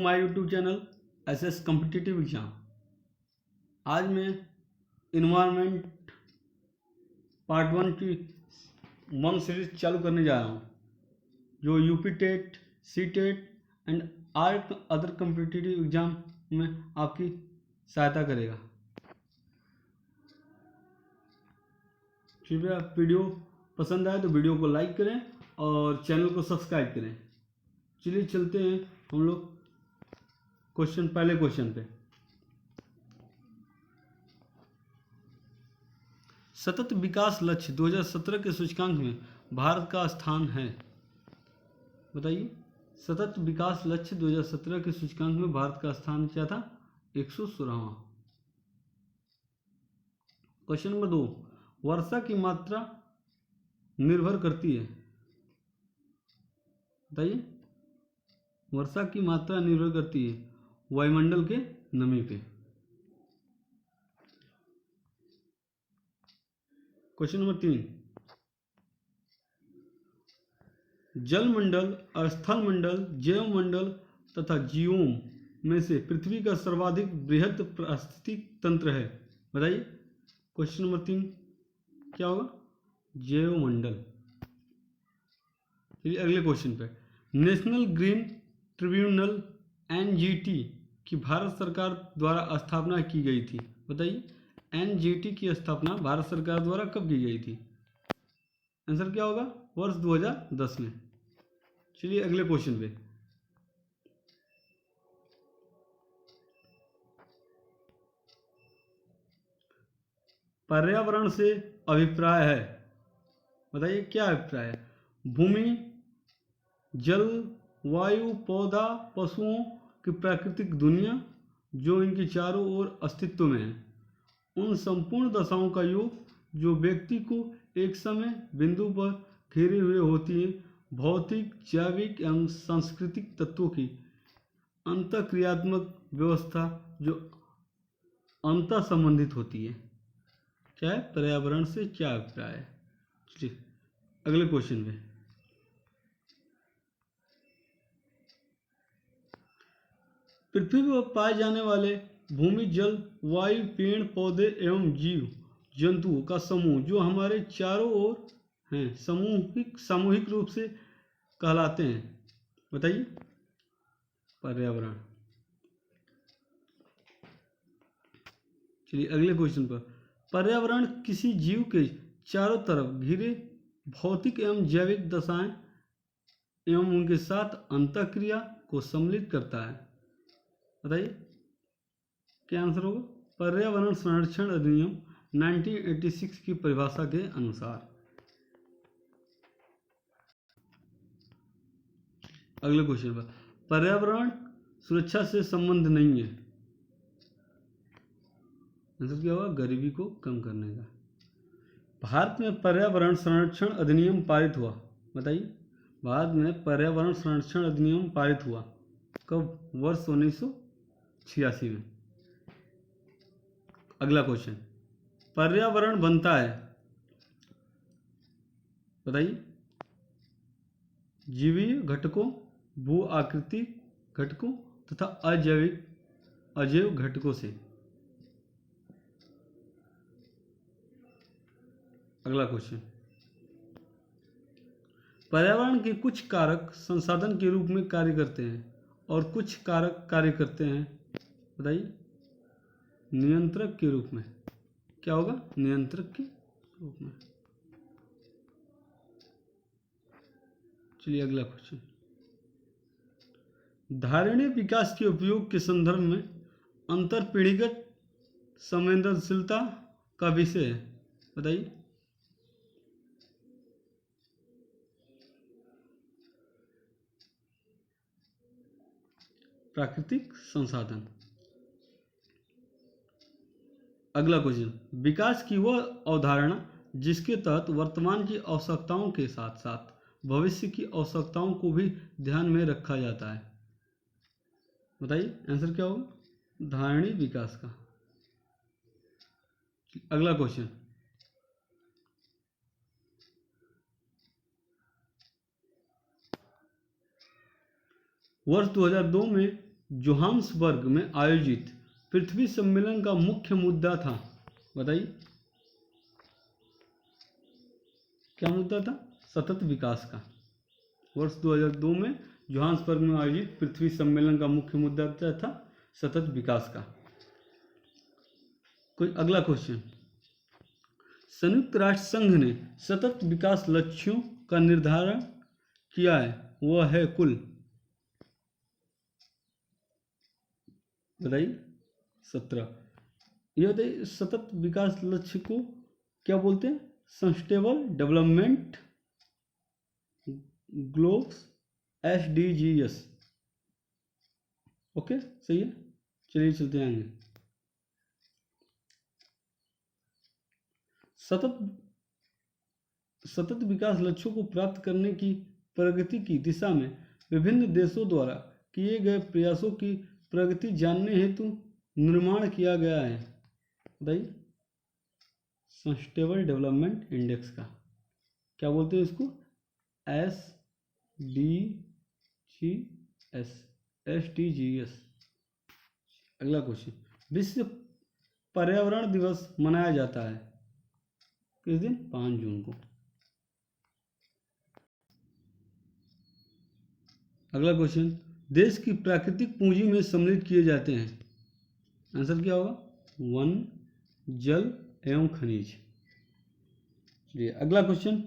My YouTube channel SS competitive exam. आज मैं environment part 1 की 1 सीरीज चालू करने जा रहा हूँ, जो UP TET, CTET and are other competitive exam में आपकी सहायता करेगा। कृपया वीडियो पसंद आए तो वीडियो को लाइक करें और चैनल को सब्सक्राइब करें। चलिए चलते हैं हम लोग पहले क्वेश्चन पे। सतत विकास लक्ष्य 2017 के सूचकांक में भारत का स्थान है, बताइए। सतत विकास लक्ष्य 2017 के सूचकांक में भारत का स्थान क्या था? 116वां। क्वेश्चन नंबर 2, वर्षा की मात्रा निर्भर करती है, बताइए। वर्षा की मात्रा निर्भर करती है वायुमंडल के नमी पे। क्वेश्चन नंबर 3, जलमंडल, स्थलमंडल, जैवमंडल तथा जीवों में से पृथ्वी का सर्वाधिक बृहद पारिस्थितिक तंत्र है, बताइए। क्वेश्चन नंबर 3 क्या होगा? जैवमंडल। चलिए अगले क्वेश्चन पे। नेशनल ग्रीन ट्रिब्यूनल एनजीटी की भारत सरकार द्वारा स्थापना की गई थी, बताइए। एनजीटी की स्थापना भारत सरकार द्वारा कब की गई थी? आंसर क्या होगा? वर्ष 2010 में। चलिए अगले क्वेश्चन पे। पर्यावरण से अभिप्राय है, बताइए क्या अभिप्राय है? भूमि, जल, वायु, पौधा, पशुओं की प्राकृतिक दुनिया जो इनके चारों ओर अस्तित्व में है, उन संपूर्ण दशाओं का योग जो व्यक्ति को एक समय बिंदु पर घेरे हुए होती है, भौतिक, जैविक एवं सांस्कृतिक तत्वों की अंतःक्रियात्मक व्यवस्था जो अंतः संबंधित होती है। क्या है? पर्यावरण से क्या अभिप्राय है? चलिए अगले क्वेश्चन में। पृथ्वी पर पाए जाने वाले भूमि, जल, वायु, पेड़ पौधे एवं जीव जंतुओं का समूह जो हमारे चारों ओर हैं, सामूहिक रूप से कहलाते हैं, बताइए। पर्यावरण। चलिए अगले क्वेश्चन पर। पर्यावरण किसी जीव के चारों तरफ घिरे भौतिक एवं जैविक दशाएं एवं उनके साथ अंतःक्रिया को सम्मिलित करता है, बताइए क्या आंसर होगा? पर्यावरण संरक्षण अधिनियम 1986 की परिभाषा के अनुसार। अगले क्वेश्चन पर। पर्यावरण सुरक्षा से संबंध नहीं है, आंसर क्या होगा? गरीबी को कम करने का। भारत में पर्यावरण संरक्षण अधिनियम पारित हुआ, बताइए। भारत में पर्यावरण संरक्षण अधिनियम पारित हुआ कब? वर्ष 1986 में। अगला क्वेश्चन। पर्यावरण बनता है, बताइए। जीवीय घटकों, भू आकृतिक घटकों तथा अजैव घटकों से। अगला क्वेश्चन। पर्यावरण के कुछ कारक संसाधन के रूप में कार्य करते हैं और कुछ कारक कार्य करते हैं, बताइए। नियंत्रक के रूप में। क्या होगा? नियंत्रक के रूप में। चलिए अगला क्वेश्चन। धारणीय विकास के उपयोग के संदर्भ में अंतरपीढ़ीगत संवेदनशीलता का विषय है, बताइए। प्राकृतिक संसाधन। अगला क्वेश्चन। विकास की वह अवधारणा जिसके तहत वर्तमान की आवश्यकताओं के साथ साथ भविष्य की आवश्यकताओं को भी ध्यान में रखा जाता है, बताइए आंसर क्या होगा? धारणीय विकास का। अगला क्वेश्चन। वर्ष 2002 में जोहान्सबर्ग में आयोजित पृथ्वी सम्मेलन का मुख्य मुद्दा था? बताइए, क्या मुद्दा था? सतत विकास का। वर्ष 2002 में जोहान्सबर्ग में आयोजित पृथ्वी सम्मेलन का मुख्य मुद्दा था सतत विकास का। कोई अगला क्वेश्चन। संयुक्त राष्ट्र संघ ने सतत विकास लक्ष्यों का निर्धारण किया है, वह है कुल, बताइए, 17। ये बताइए, सतत विकास लक्ष्य को क्या बोलते हैं? Sustainable development goals, SDGs। Okay, सही है। चलिए चलते हैं आगे। सतत विकास लक्ष्यों को प्राप्त करने की प्रगति की दिशा में विभिन्न देशों द्वारा किए गए प्रयासों की प्रगति जानने हेतु निर्माण किया गया है। बताइए, सस्टेनेबल डेवलपमेंट इंडेक्स का क्या बोलते हैं? इसको SDGs। अगला क्वेश्चन। विश्व पर्यावरण दिवस मनाया जाता है किस दिन? 5 जून को। अगला क्वेश्चन। देश की प्राकृतिक पूंजी में सम्मिलित किए जाते हैं। आंसर क्या होगा? वन, जल एवं खनिज। चलिए अगला क्वेश्चन।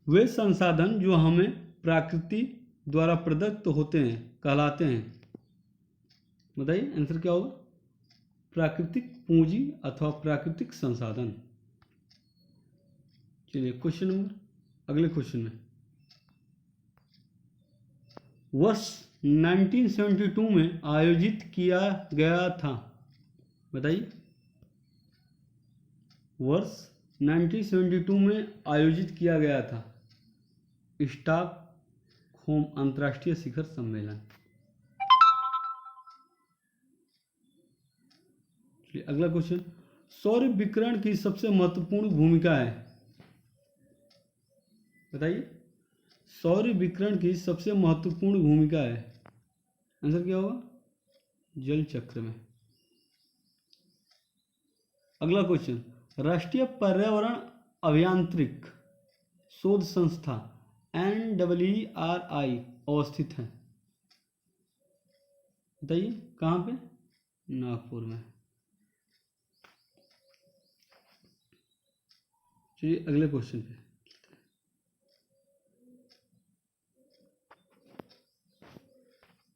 वे संसाधन जो हमें प्रकृति द्वारा प्रदत्त होते हैं कहलाते हैं। बताइए, आंसर क्या होगा? प्राकृतिक पूंजी अथवा प्राकृतिक संसाधन। चलिए क्वेश्चन नंबर, अगले क्वेश्चन में। वर्ष 1972 में आयोजित किया गया था। बताइए, वर्ष 1972 में आयोजित किया गया था स्टॉकहोम अंतर्राष्ट्रीय शिखर सम्मेलन। अगला क्वेश्चन। सौर विकिरण की सबसे महत्वपूर्ण भूमिका है। बताइए, सौर विकिरण की सबसे महत्वपूर्ण भूमिका है। आंसर क्या होगा? जल चक्र में। अगला क्वेश्चन। राष्ट्रीय पर्यावरण अभियांत्रिक शोध संस्था NERI अवस्थित है। बताइए, कहाँ पे? नागपुर में। चलिए अगले क्वेश्चन पे।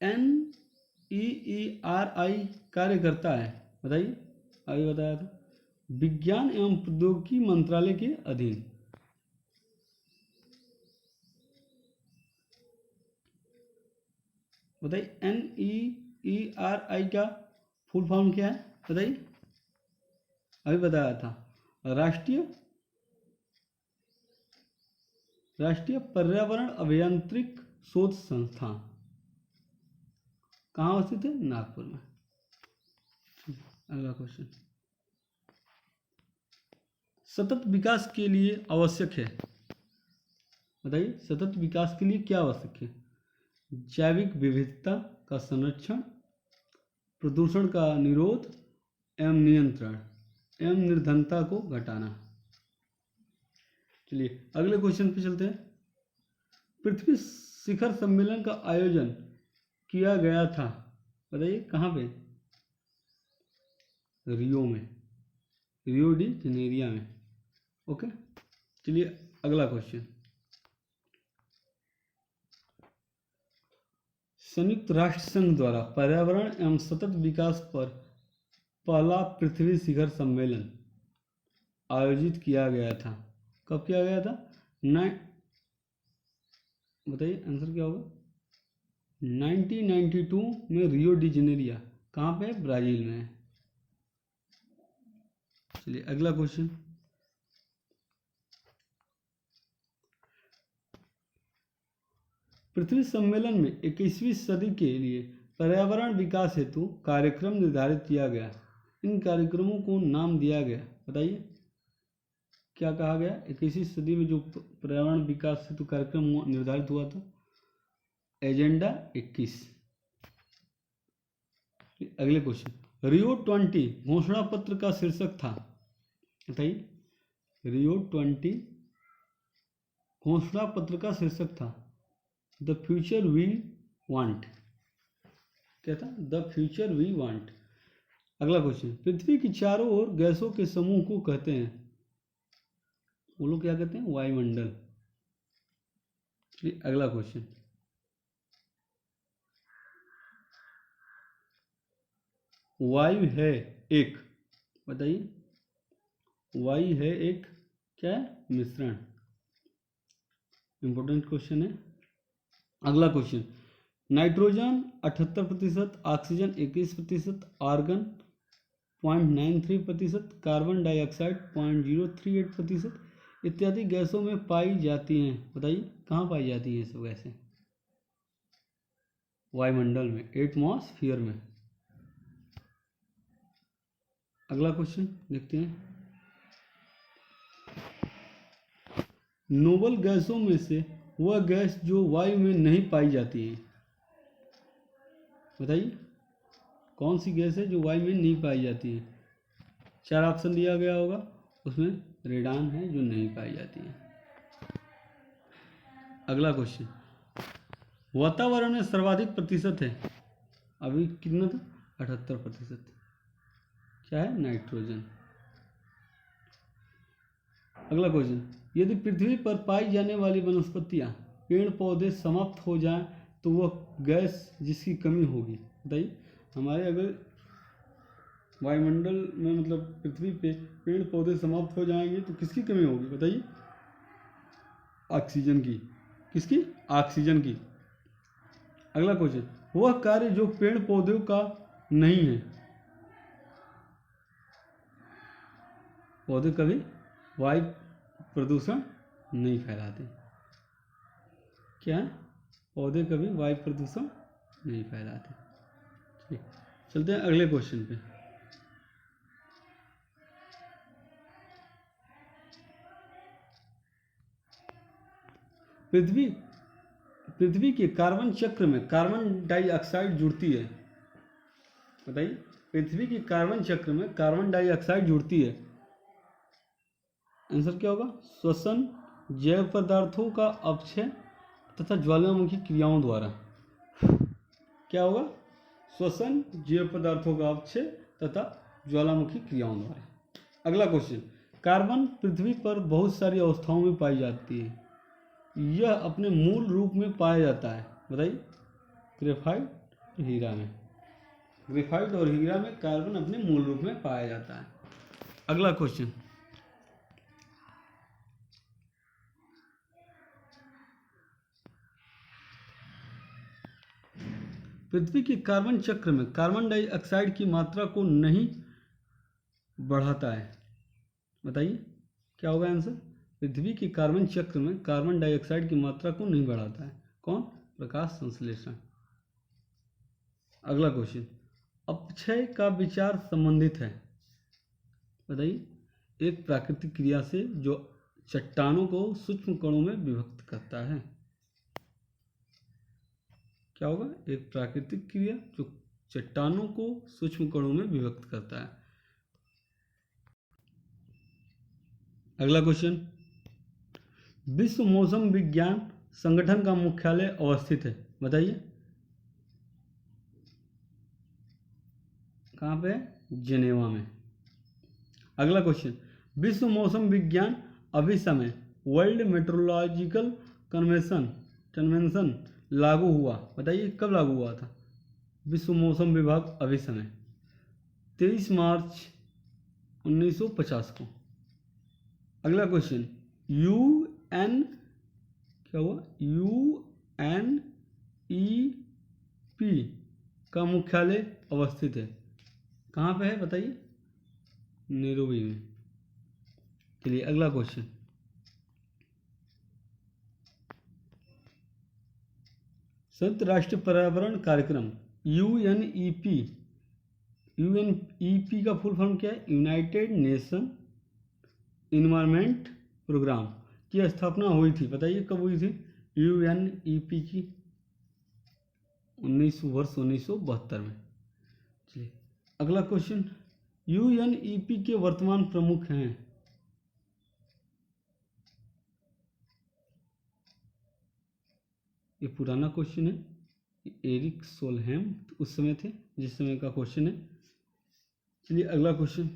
NERI कार्य करता है। बताइए, आगे बताया था, विज्ञान एवं प्रौद्योगिकी मंत्रालय के अधीन। बताइए, NERI का फुल फॉर्म क्या है? बताइए, अभी बताया था, राष्ट्रीय पर्यावरण अभियांत्रिक शोध संस्थान। कहाँ स्थित है? नागपुर में। अगला क्वेश्चन। सतत विकास के लिए आवश्यक है। बताइए, सतत विकास के लिए क्या आवश्यक है? जैविक विविधता का संरक्षण, प्रदूषण का निरोध एवं नियंत्रण एवं निर्धनता को घटाना। चलिए अगले क्वेश्चन पे चलते हैं। पृथ्वी शिखर सम्मेलन का आयोजन किया गया था। बताइए, कहाँ पे? रियो में, रियो डी जनेरिया में। ओके, चलिए अगला क्वेश्चन। संयुक्त राष्ट्र संघ द्वारा पर्यावरण एवं सतत विकास पर पहला पृथ्वी शिखर सम्मेलन आयोजित किया गया था। कब किया गया था? बताइए, आंसर क्या होगा? 1992 में रियो डी जनेरिया। कहाँ पे? ब्राजील में। चलिए अगला क्वेश्चन। पृथ्वी सम्मेलन में 21वीं सदी के लिए पर्यावरण विकास हेतु कार्यक्रम निर्धारित किया गया। इन कार्यक्रमों को नाम दिया गया। बताइए, क्या कहा गया? 21वीं सदी में जो पर्यावरण विकास हेतु कार्यक्रम निर्धारित हुआ था, एजेंडा 21। अगले क्वेश्चन, रियो 20 घोषणा पत्र का शीर्षक था, बताइए। रियो 20 घोषणा पत्र का शीर्षक था द फ्यूचर वी वांट। क्या था? The future we want. अगला क्वेश्चन, पृथ्वी की चारों ओर गैसों के समूह को कहते हैं, वो लोग क्या कहते हैं? वायुमंडल। अगला क्वेश्चन, वायु है एक, बताइए। वायु है एक क्या है? मिश्रण। इंपॉर्टेंट क्वेश्चन है। अगला question, nitrogen 78%, oxygen 21%, argon 0.93%, carbon dioxide 0.038% इत्यादि गैसों में पाई जाती हैं। बताइए कहाँ पाई जाती हैं ये सब गैसें? वायुमंडल में, एटमॉस्फियर में। अगला क्वेश्चन देखते हैं, नोबल गैसों में से वह गैस जो वायु में नहीं पाई जाती है, बताइए कौन सी गैस है जो वायु में नहीं पाई जाती है? 4 ऑप्शन दिया गया होगा, उसमें रेडान है जो नहीं पाई जाती है। अगला क्वेश्चन, वातावरण में सर्वाधिक प्रतिशत है, अभी कितना था? 78%। क्या है? नाइट्रोजन। अगला क्वेश्चन, यदि पृथ्वी पर पाई जाने वाली वनस्पतियां, पेड़ पौधे समाप्त हो जाएं तो वह गैस जिसकी कमी होगी, बताइए। हमारे अगर वायुमंडल में मतलब पृथ्वी पे पेड़ पौधे समाप्त हो जाएंगे तो किसकी कमी होगी, बताइए? ऑक्सीजन की। किसकी? ऑक्सीजन की। अगला क्वेश्चन, वह कार्य जो पेड़ पौधों का नहीं है, पौधे कभी वायु प्रदूषण नहीं फैलाते। क्या है? पौधे कभी वायु प्रदूषण नहीं फैलाते। ठीक, चलते हैं अगले क्वेश्चन पे। पृथ्वी के कार्बन चक्र में कार्बन डाइऑक्साइड जुड़ती है, बताइए। पृथ्वी के कार्बन चक्र में कार्बन डाइऑक्साइड जुड़ती है, आंसर क्या होगा? श्वसन, जैव पदार्थों का अपक्षय तथा ज्वालामुखी क्रियाओं द्वारा। क्या होगा? श्वसन, जैव पदार्थों का अपक्षय तथा ज्वालामुखी क्रियाओं द्वारा। अगला क्वेश्चन, कार्बन पृथ्वी पर बहुत सारी अवस्थाओं में पाई जाती है, यह अपने मूल रूप में पाया जाता है, बताइए। ग्रेफाइट, हीरा में। ग्रेफाइट और हीरा में कार्बन अपने मूल रूप में पाया जाता है। अगला क्वेश्चन, पृथ्वी के कार्बन चक्र में कार्बन डाइऑक्साइड की मात्रा को नहीं बढ़ाता है, बताइए क्या होगा आंसर? पृथ्वी के कार्बन चक्र में कार्बन डाइऑक्साइड की मात्रा को नहीं बढ़ाता है, कौन? प्रकाश संश्लेषण। अगला क्वेश्चन, अपक्षय का विचार संबंधित है, बताइए। एक प्राकृतिक क्रिया से जो चट्टानों को सूक्ष्म कणों में विभक्त करता है। क्या होगा? एक प्राकृतिक क्रिया जो चट्टानों को सूक्ष्म कणों में विभक्त करता है। अगला क्वेश्चन, विश्व मौसम विज्ञान संगठन का मुख्यालय अवस्थित है, बताइए कहाँ पे? जिनेवा में। अगला क्वेश्चन, विश्व मौसम विज्ञान अभिसमय वर्ल्ड मेट्रोलॉजिकल कन्वेंशन लागू हुआ, बताइए कब लागू हुआ था? विश्व मौसम विभाग अभिसमय 23 मार्च 1950 को। अगला क्वेश्चन, UN क्या हुआ? UNEP का मुख्यालय अवस्थित है, कहाँ पे है बताइए? नैरोबी में। चलिए अगला क्वेश्चन, संयुक्त राष्ट्र पर्यावरण कार्यक्रम UNEP का फुल फॉर्म क्या है? यूनाइटेड नेशन इन्वायरमेंट प्रोग्राम की स्थापना हुई थी, बताइए कब हुई थी? UNEP की 1972 में। चलिए अगला क्वेश्चन, यूएनईपी के वर्तमान प्रमुख हैं? ये पुराना क्वेश्चन है, एरिक सोलहेम उस समय थे जिस समय का क्वेश्चन है। चलिए अगला क्वेश्चन,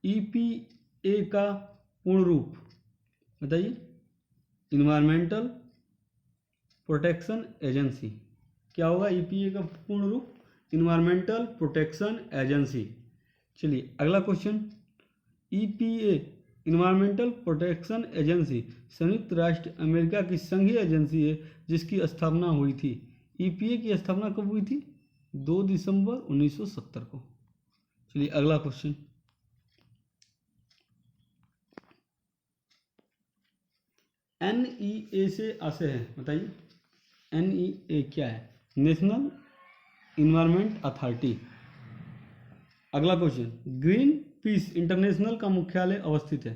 ईपीए का पूर्ण रूप बताइए। Environmental protection agency. क्या होगा ईपीए का पूर्ण रूप? Environmental protection agency. चलिए अगला question, EPA environmental protection agency संयुक्त राष्ट्र अमेरिका की संघीय एजेंसी है जिसकी स्थापना हुई थी। ईपीए की स्थापना कब हुई थी? 2 दिसंबर 1970 को। चलिए अगला क्वेश्चन, एनईए से आशय है बताइए। एनईए क्या है? National environment authority. अगला क्वेश्चन, ग्रीन पीस इंटरनेशनल का मुख्यालय अवस्थित है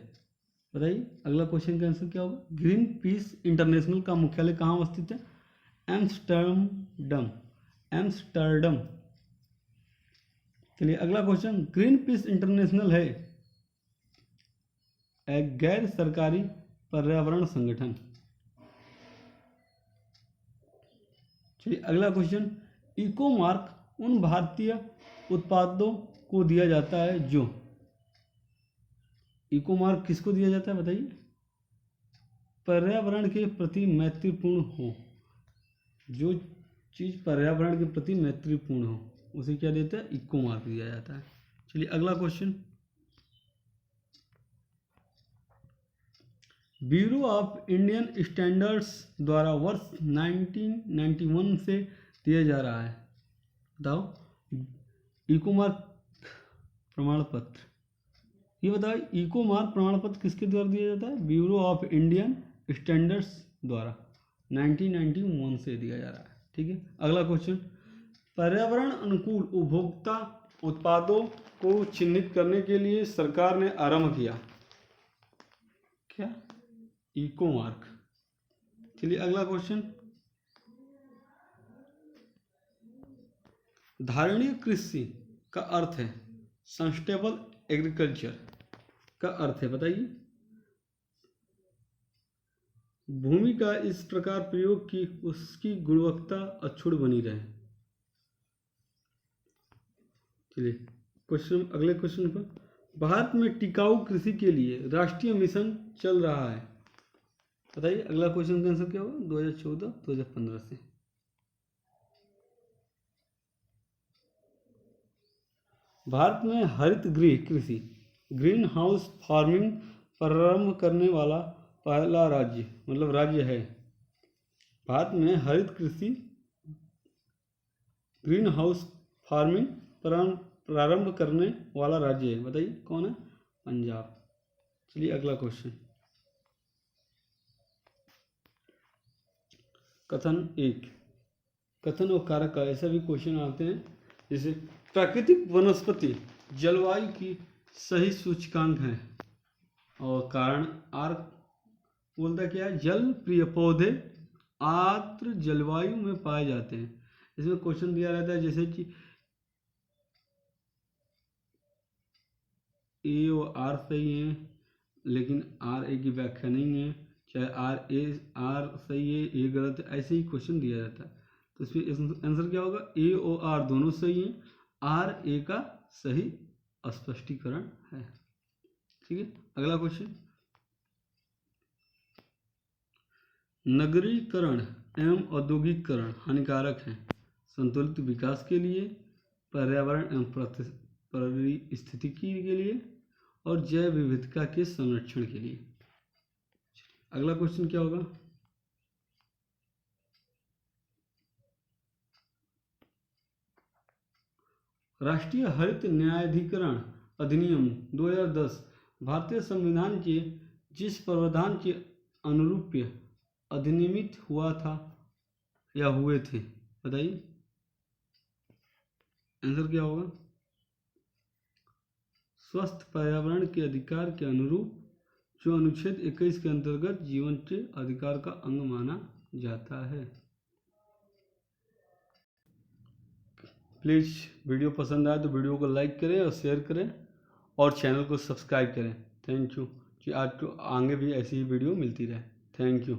बताइए। अगला क्वेश्चन का आंसर क्या होगा? ग्रीन पीस इंटरनेशनल का मुख्यालय कहाँ अवस्थित है? एम्स्टर्डम। एम्स्टर्डम। चलिए अगला क्वेश्चन, ग्रीन पीस इंटरनेशनल है एक गैर सरकारी पर्यावरण संगठन। चलिए अगला क्वेश्चन, इको मार्क उन भारतीय उत्पादों को दिया जाता है जो, इको मार्क किसको दिया जाता है बताइए? पर्यावरण के प्रति मैत्रीपूर्ण हो। जो चीज़ पर्यावरण के प्रति मैत्रीपूर्ण हो उसे क्या देता है? इको मार्क दिया जाता है। चलिए अगला question, bureau of Indian standards द्वारा वर्ष 1991 से दिया जा रहा है बताओ इको मार्क प्रमाण पत्र। ये बताओ इको मार्क प्रमाण पत्र किसके द्वारा दिया जाता है? ब्यूरो ऑफ इंडियन स्टैंडर्ड्स द्वारा 1991 से दिया जा रहा है। ठीक है अगला क्वेश्चन, पर्यावरण अनुकूल उपभोक्ता उत्पादों को चिन्हित करने के लिए सरकार ने आरंभ किया क्या? Eco mark. चलिए अगला क्वेश्चन, धारणीय कृषि का अर्थ है सस्टेनेबल एग्रीकल्चर का अर्थ है बताइए। भूमि का इस प्रकार प्रयोग कि उसकी गुणवत्ता अक्षुण्ण बनी रहे। चलिए क्वेश्चन, अगले क्वेश्चन पर, भारत में टिकाऊ कृषि के लिए राष्ट्रीय मिशन चल रहा है बताइए। अगला क्वेश्चन का आंसर क्या होगा? 2014-2015 से। भारत में हरित गृह कृषि ग्रीन हाउस फार्मिंग प्रारंभ करने वाला पहला राज्य मतलब राज्य है। भारत में हरित कृषि ग्रीन हाउस फार्मिंग प्रारंभ करने वाला राज्य है बताइए कौन है? पंजाब। चलिए अगला क्वेश्चन, कथन 1, कथन और कारक का ऐसा भी क्वेश्चन आते हैं जैसे प्राकृतिक वनस्पति जलवायु की सही सूचकांक है और कारण आर बोलता क्या है? जल प्रिय पौधे आर्द्र जलवायु में पाए जाते हैं। इसमें क्वेश्चन दिया रहता है जैसे कि ए और आर सही है लेकिन आर ए की व्याख्या नहीं है, चाहे आर सही है ए गलत है, ऐसे ही क्वेश्चन दिया जाता है। तो इसमें आंसर क्या होगा? ए और आर दोनों सही हैं, आर ए का सही स्पष्टीकरण है। ठीक है अगला क्वेश्चन, नगरीकरण एवं औद्योगिकरण हानिकारक हैं संतुलित विकास के लिए, पर्यावरण एवं पारिस्थितिकी के लिए और जैव विविधता के संरक्षण के लिए। अगला क्वेश्चन क्या होगा? राष्ट्रीय हरित न्यायाधिकरण अधिनियम 2010 भारतीय संविधान के जिस प्रावधान के अनुरूप अधिनियमित हुआ था या हुए थे बताइए। आंसर क्या होगा? स्वस्थ पर्यावरण के अधिकार के अनुरूप जो अनुच्छेद 21 के अंतर्गत जीवन के अधिकार का अंग माना जाता है। प्लीज़ वीडियो पसंद आए तो वीडियो को लाइक करें और शेयर करें और चैनल को सब्सक्राइब करें। Thank you. कि आज तो आगे भी ऐसी ही वीडियो मिलती रहे। Thank you.